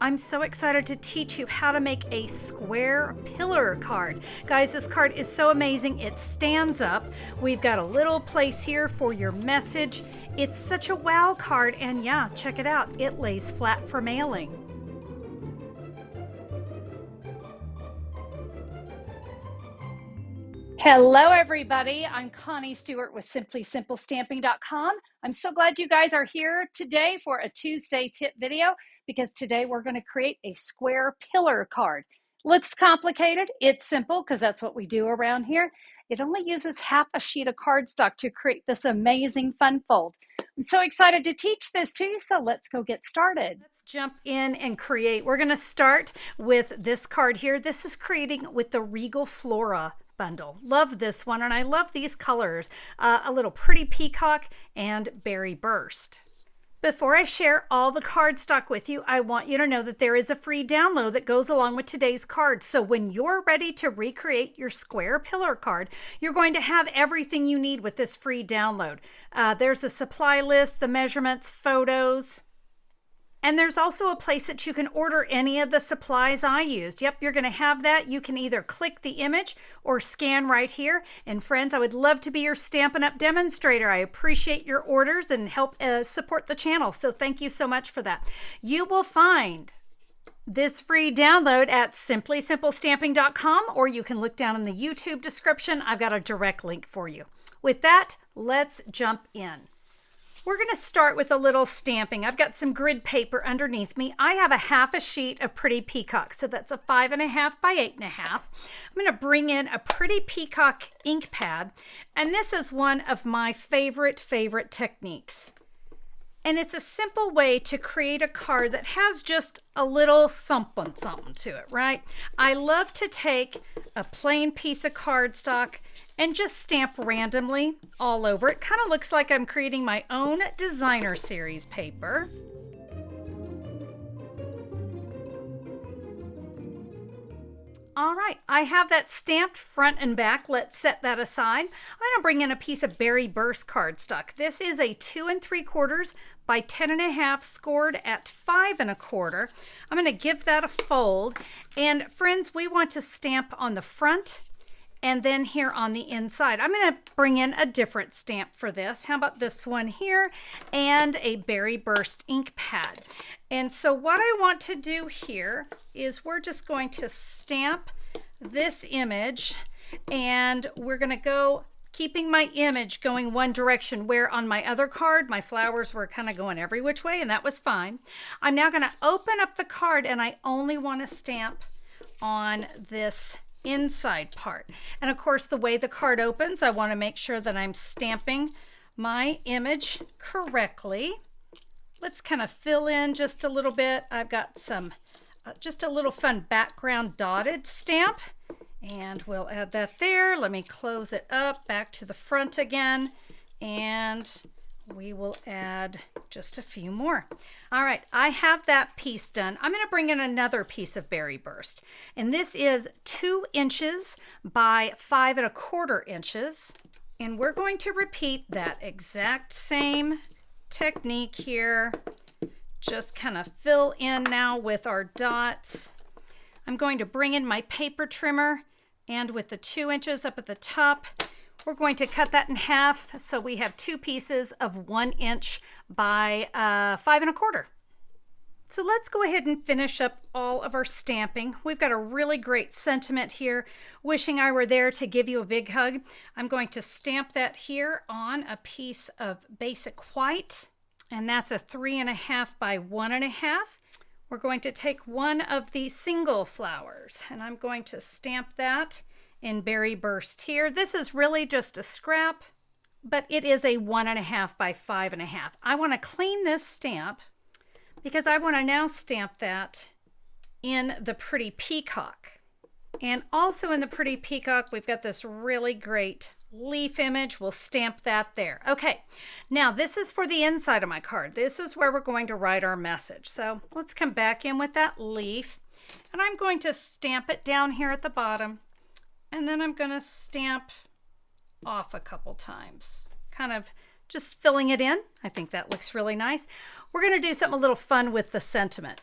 I'm so excited to teach you how to make a square pillar card. Guys, this card is so amazing. It stands up. We've got a little place here for your message. It's such a wow card, and yeah, check it out. It lays flat for mailing. Hello everybody, I'm Connie Stewart with SimplySimpleStamping.com. I'm so glad you guys are here today for a Tuesday tip video because today we're going to create a square pillar card. Looks complicated, it's simple because that's what we do around here. It only uses half a sheet of cardstock to create this amazing fun fold. I'm so excited to teach this to you, so let's go get started. Let's jump in and create. We're going to start with this card here. This is creating with the Regal Flora bundle. Love this one, and I love these colors. A little pretty peacock and berry burst. Before I share all the cardstock with you, I want you to know that there is a free download that goes along with today's card. So when you're ready to recreate your square pillar card, you're going to have everything you need with this free download. There's the supply list, the measurements, photos, and there's also a place that you can order any of the supplies I used. Yep, you're going to have that. You can either click the image or scan right here. And friends, I would love to be your Stampin' Up! Demonstrator. I appreciate your orders and help support the channel. So thank you so much for that. You will find this free download at SimplySimpleStamping.com, or you can look down in the YouTube description. I've got a direct link for you. With that, let's jump in. We're going to start with a little stamping. I've got some grid paper underneath me. I have a half a sheet of Pretty Peacock, so that's a 5.5 by 8.5. I'm going to bring in a Pretty Peacock ink pad, and this is one of my favorite techniques. And it's a simple way to create a card that has just a little something to it, right? I love to take a plain piece of cardstock and just stamp randomly all over. It kind of looks like I'm creating my own designer series paper. All right, I have that stamped front and back. Let's set that aside. I'm going to bring in a piece of Berry Burst cardstock. This is a 2 3/4 by 10.5 scored at 5 1/4. I'm going to give that a fold. And friends, we want to stamp on the front and then here on the inside. I'm going to bring in a different stamp for this. How about this one here? And a Berry Burst ink pad. And so what I want to do here is we're just going to stamp this image, and we're going to go keeping my image going one direction, where on my other card my flowers were kind of going every which way, and that was fine. I'm now going to open up the card, and I only want to stamp on this inside part. And of course, the way the card opens, I want to make sure that I'm stamping my image correctly. Let's kind of fill in just a little bit. I've got some just a little fun background dotted stamp, and we'll add that there. Let me close it up back to the front again, and we will add just a few more. All right, I have that piece done. I'm going to bring in another piece of Berry Burst, and this is 2 inches by 5 1/4 inches, and we're going to repeat that exact same technique here. Just kind of fill in now with our dots. I'm going to bring in my paper trimmer, and with the 2 inches up at the top, we're going to cut that in half, so we have 2 pieces of 1 inch by 5 1/4. So let's go ahead and finish up all of our stamping. We've got a really great sentiment here, wishing I were there to give you a big hug. I'm going to stamp that here on a piece of basic white, and that's a 3.5 by 1.5. We're going to take one of the single flowers, and I'm going to stamp that in Berry Burst here. This is really just a scrap, but it is a 1.5 by 5.5. I want to clean this stamp because I want to now stamp that in the Pretty Peacock. And also in the Pretty Peacock, we've got this really great leaf image. We'll stamp that there. Okay, now this is for the inside of my card. This is where we're going to write our message. So let's come back in with that leaf, and I'm going to stamp it down here at the bottom, and then I'm going to stamp off a couple times, kind of just filling it in. I think that looks really nice. We're going to do something a little fun with the sentiment.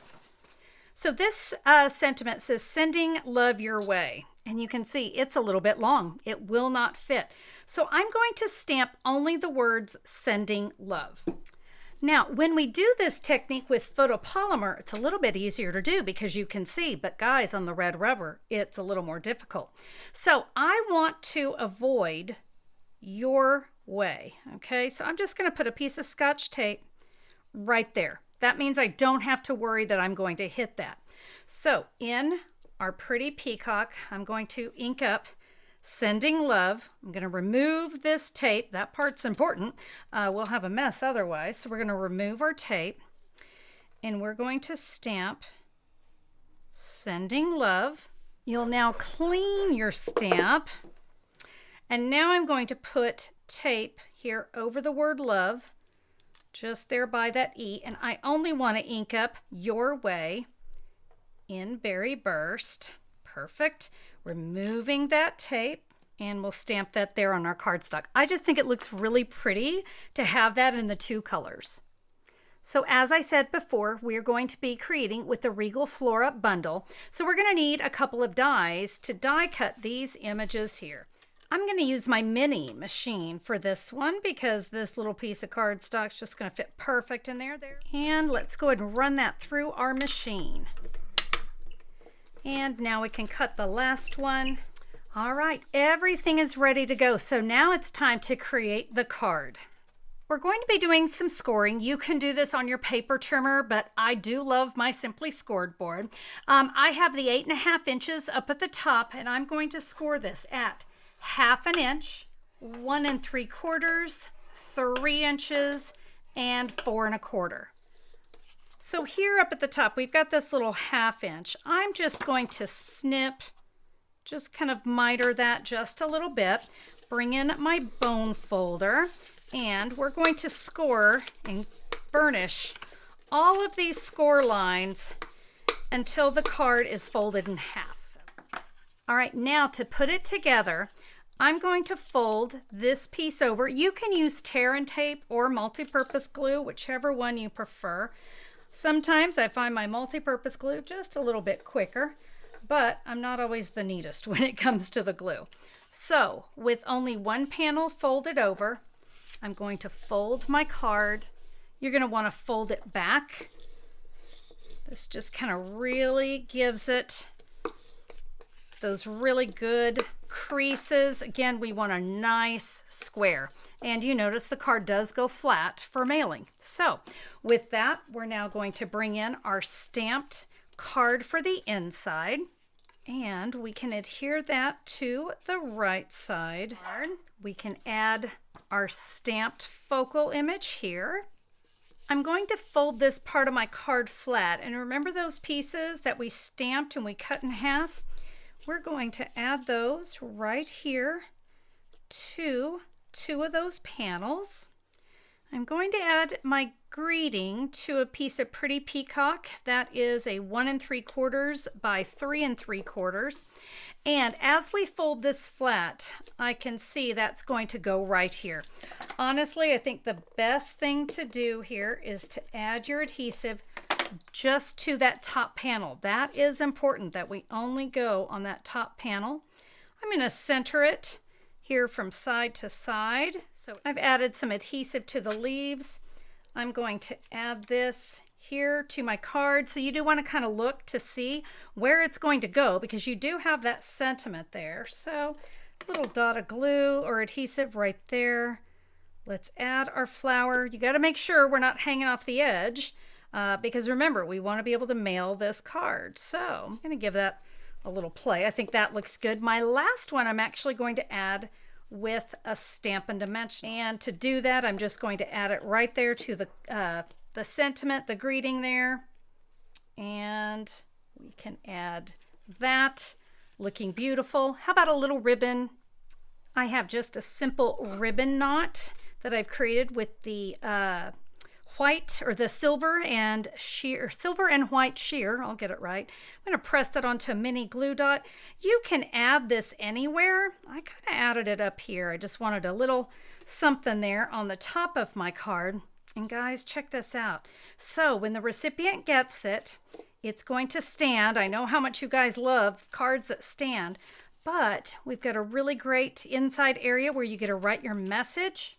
So this sentiment says, sending love your way. And you can see it's a little bit long. It will not fit. So I'm going to stamp only the words sending love. Now, when we do this technique with photopolymer, it's a little bit easier to do because you can see, but guys, on the red rubber, it's a little more difficult. So I want to avoid your way, okay? So I'm just going to put a piece of Scotch tape right there. That means I don't have to worry that I'm going to hit that. So in our pretty peacock, I'm going to ink up sending love. I'm going to remove this tape. That part's important. We'll have a mess otherwise. So we're going to remove our tape and we're going to stamp sending love. You'll now clean your stamp. And now I'm going to put tape here over the word love, just there by that E. And I only want to ink up your way in Berry Burst. Perfect. Removing that tape, and we'll stamp that there on our cardstock. I just think it looks really pretty to have that in the two colors. So as I said before, we're going to be creating with the Regal Flora bundle. So we're going to need a couple of dies to die cut these images here. I'm going to use my mini machine for this one because this little piece of cardstock is just going to fit perfect in there. And let's go ahead and run that through our machine. And now we can cut the last one. All right, everything is ready to go. So now it's time to create the card. We're going to be doing some scoring. You can do this on your paper trimmer, but I do love my Simply Scored board. I have the 8.5 inches up at the top, and I'm going to score this at 1/2 inch, 1 3/4, 3 inches, and 4 1/4. So here up at the top, we've got this little 1/2 inch. I'm just going to snip, just kind of miter that just a little bit, bring in my bone folder, and we're going to score and burnish all of these score lines until the card is folded in half. All right, now to put it together, I'm going to fold this piece over. You can use tear and tape or multi-purpose glue, whichever one you prefer. Sometimes I find my multi-purpose glue just a little bit quicker, but I'm not always the neatest when it comes to the glue. So with only one panel folded over, I'm going to fold my card. You're going to want to fold it back. This just kind of really gives it those really good creases. Again, we want a nice square. And you notice the card does go flat for mailing. So with that, we're now going to bring in our stamped card for the inside. And we can adhere that to the right side. We can add our stamped focal image here. I'm going to fold this part of my card flat. And remember those pieces that we stamped and we cut in half? We're going to add those right here to two of those panels. I'm going to add my greeting to a piece of pretty peacock. That is a 1 3/4 by 3 3/4. And as we fold this flat, I can see that's going to go right here. Honestly, I think the best thing to do here is to add your adhesive just to that top panel. That is important that we only go on that top panel. I'm going to center it here from side to side. So I've added some adhesive to the leaves. I'm going to add this here to my card. So you do want to kind of look to see where it's going to go because you do have that sentiment there. So a little dot of glue or adhesive right there. Let's add our flower. You got to make sure we're not hanging off the edge because remember, we want to be able to mail this card. So I'm going to give that a little play. I think that looks good. My last one I'm actually going to add with a Stampin' Dimension. And to do that, I'm just going to add it right there to the sentiment, the greeting there. And we can add that, looking beautiful. How about a little ribbon? I have just a simple ribbon knot that I've created with the white or the silver and white sheer. I'll get it right. I'm going to press that onto a mini glue dot. You can add this anywhere. I kind of added it up here. I just wanted a little something there on the top of my card. And guys, check this out. So when the recipient gets it, It's going to stand. I know how much you guys love cards that stand, but we've got a really great inside area where you get to write your message.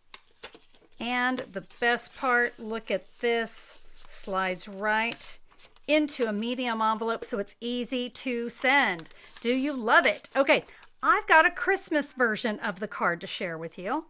And the best part, look at this, slides right into a medium envelope so it's easy to send. Do you love it? Okay, I've got a Christmas version of the card to share with you.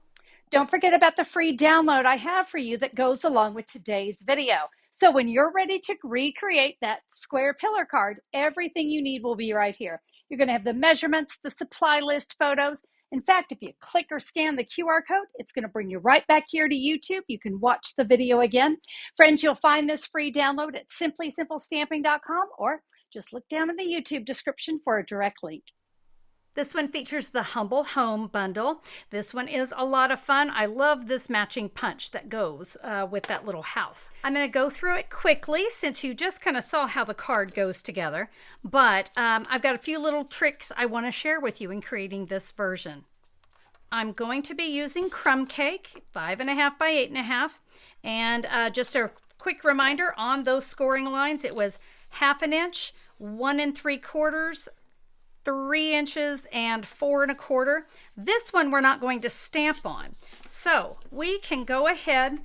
Don't forget about the free download I have for you that goes along with today's video. So when you're ready to recreate that square pillar card, everything you need will be right here. You're going to have the measurements, the supply list photos. In fact, if you click or scan the QR code, it's going to bring you right back here to YouTube. You can watch the video again. Friends, you'll find this free download at simplysimplestamping.com, or just look down in the YouTube description for a direct link. This one features the Humble Home bundle. This one is a lot of fun. I love this matching punch that goes with that little house. I'm going to go through it quickly since you just kind of saw how the card goes together. But I've got a few little tricks I want to share with you in creating this version. I'm going to be using crumb cake, 5.5 by 8.5. And just a quick reminder on those scoring lines, it was 1/2 inch, 1 3/4, 3 inches, and 4 1/4. This one we're not going to stamp on. So we can go ahead,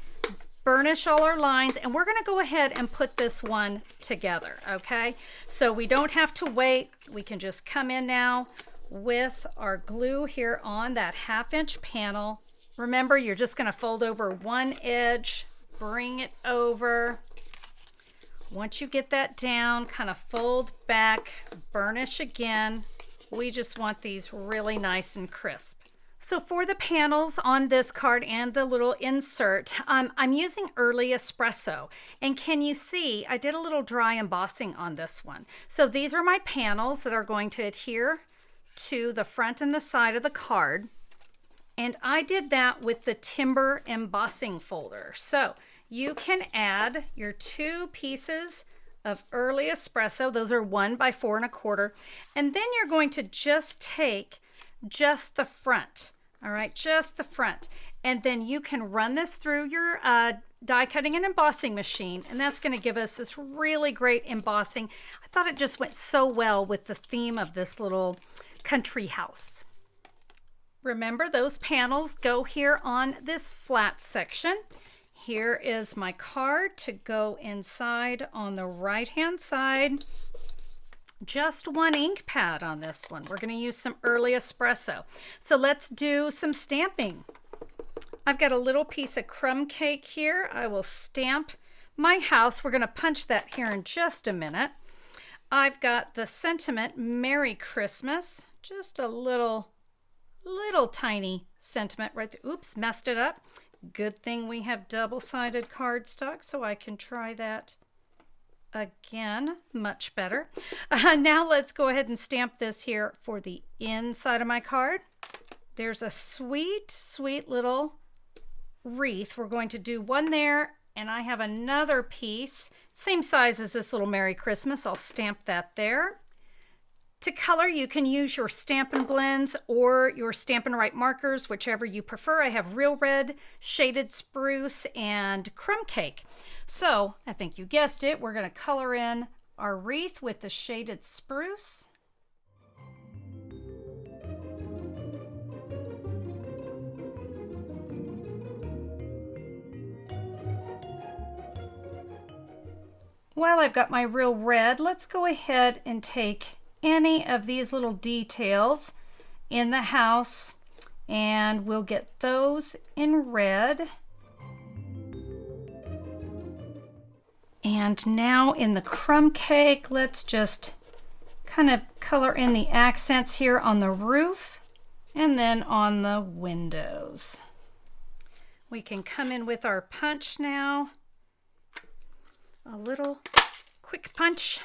burnish all our lines, and we're going to go ahead and put this one together, okay? So we don't have to wait. We can just come in now with our glue here on that 1/2 inch panel. Remember, you're just going to fold over one edge, bring it over. Once you get that down, kind of fold back, burnish again. We just want these really nice and crisp. So for the panels on this card and the little insert, I'm using early espresso. And can you see, I did a little dry embossing on this one. So these are my panels that are going to adhere to the front and the side of the card. And I did that with the timber embossing folder. So you can add your 2 pieces of early espresso. Those are 1 by 4 1/4. And then you're going to just take just the front. All right, just the front. And then you can run this through your die cutting and embossing machine. And that's going to give us this really great embossing. I thought it just went so well with the theme of this little country house. Remember, those panels go here on this flat section. Here is my card to go inside on the right-hand side. Just 1 ink pad on this one. We're going to use some early espresso. So let's do some stamping. I've got a little piece of crumb cake here. I will stamp my house. We're going to punch that here in just a minute. I've got the sentiment, Merry Christmas. Just a little tiny sentiment right there. Oops, messed it up. Good thing we have double-sided cardstock, so I can try that again. Much better. Now let's go ahead and stamp this here for the inside of my card. There's a sweet, sweet little wreath. We're going to do one there, and I have another piece, same size as this little Merry Christmas. I'll stamp that there. To color, you can use your Stampin' Blends or your Stampin' Write markers, whichever you prefer. I have Real Red, Shaded Spruce, and Crumb Cake. So, I think you guessed it, we're going to color in our wreath with the Shaded Spruce. While I've got my Real Red, let's go ahead and take any of these little details in the house and we'll get those in red. And now in the crumb cake, let's just kind of color in the accents here on the roof and then on the windows. We can come in with our punch now. A little quick punch.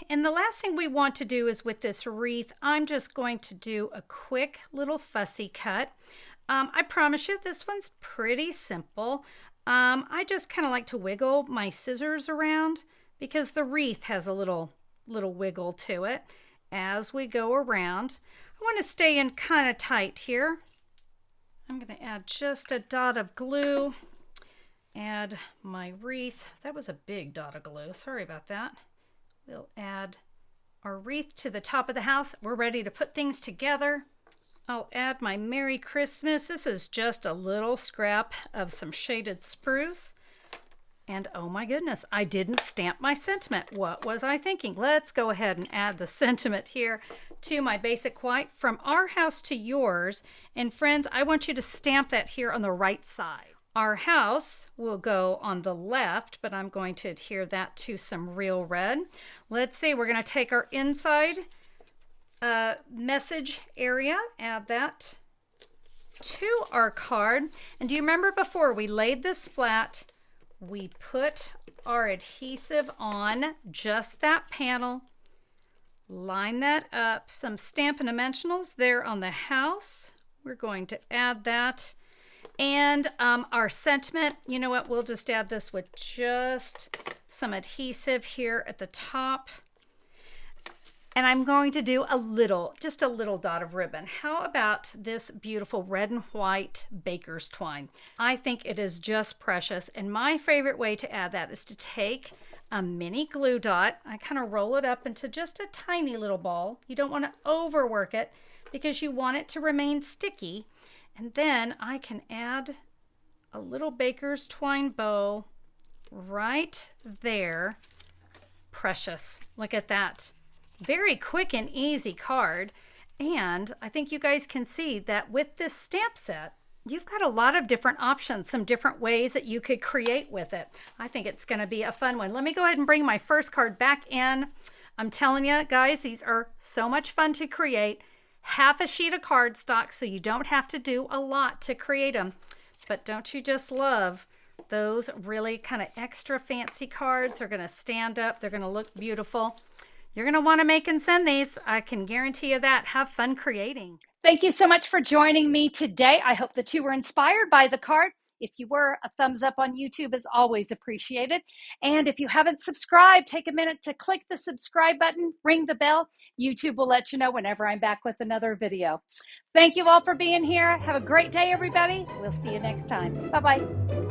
And the last thing we want to do is with this wreath, I'm just going to do a quick little fussy cut. I promise you this one's pretty simple. I just kind of like to wiggle my scissors around because the wreath has a little wiggle to it as we go around. I want to stay in kind of tight here. I'm going to add just a dot of glue. add my wreath. That was a big dot of glue. Sorry about that. We'll add our wreath to the top of the house. We're ready to put things together. I'll add my Merry Christmas. This is just a little scrap of some shaded spruce. And oh my goodness, I didn't stamp my sentiment. What was I thinking? Let's go ahead and add the sentiment here to my basic white, from our house to yours. And friends, I want you to stamp that here on the right side. Our house will go on the left, but I'm going to adhere that to some real red. Let's see, we're going to take our inside message area, add that to our card. And do you remember before we laid this flat, we put our adhesive on just that panel, line that up, some Stampin' Dimensionals there on the house. We're going to add that. And our sentiment, you know what, we'll just add this with just some adhesive here at the top. And I'm going to do just a little dot of ribbon. How about this beautiful red and white baker's twine? I think it is just precious. And my favorite way to add that is to take a mini glue dot. I kind of roll it up into just a tiny little ball. You don't want to overwork it because you want it to remain sticky. And then I can add a little baker's twine bow right there. Precious. Look at that. Very quick and easy card. And I think you guys can see that with this stamp set, you've got a lot of different options, some different ways that you could create with it. I think it's going to be a fun one. Let me go ahead and bring my first card back in. I'm telling you guys, these are so much fun to create. Half a sheet of cardstock, so you don't have to do a lot to create them. But don't you just love those really kind of extra fancy cards? They're going to stand up. They're going to look beautiful. You're going to want to make and send these. I can guarantee you that. Have fun creating. Thank you so much for joining me today. I hope that you were inspired by the card. If you were, a thumbs up on YouTube is always appreciated. And if you haven't subscribed, take a minute to click the subscribe button, ring the bell. YouTube will let you know whenever I'm back with another video. Thank you all for being here. Have a great day, everybody. We'll see you next time. Bye-bye.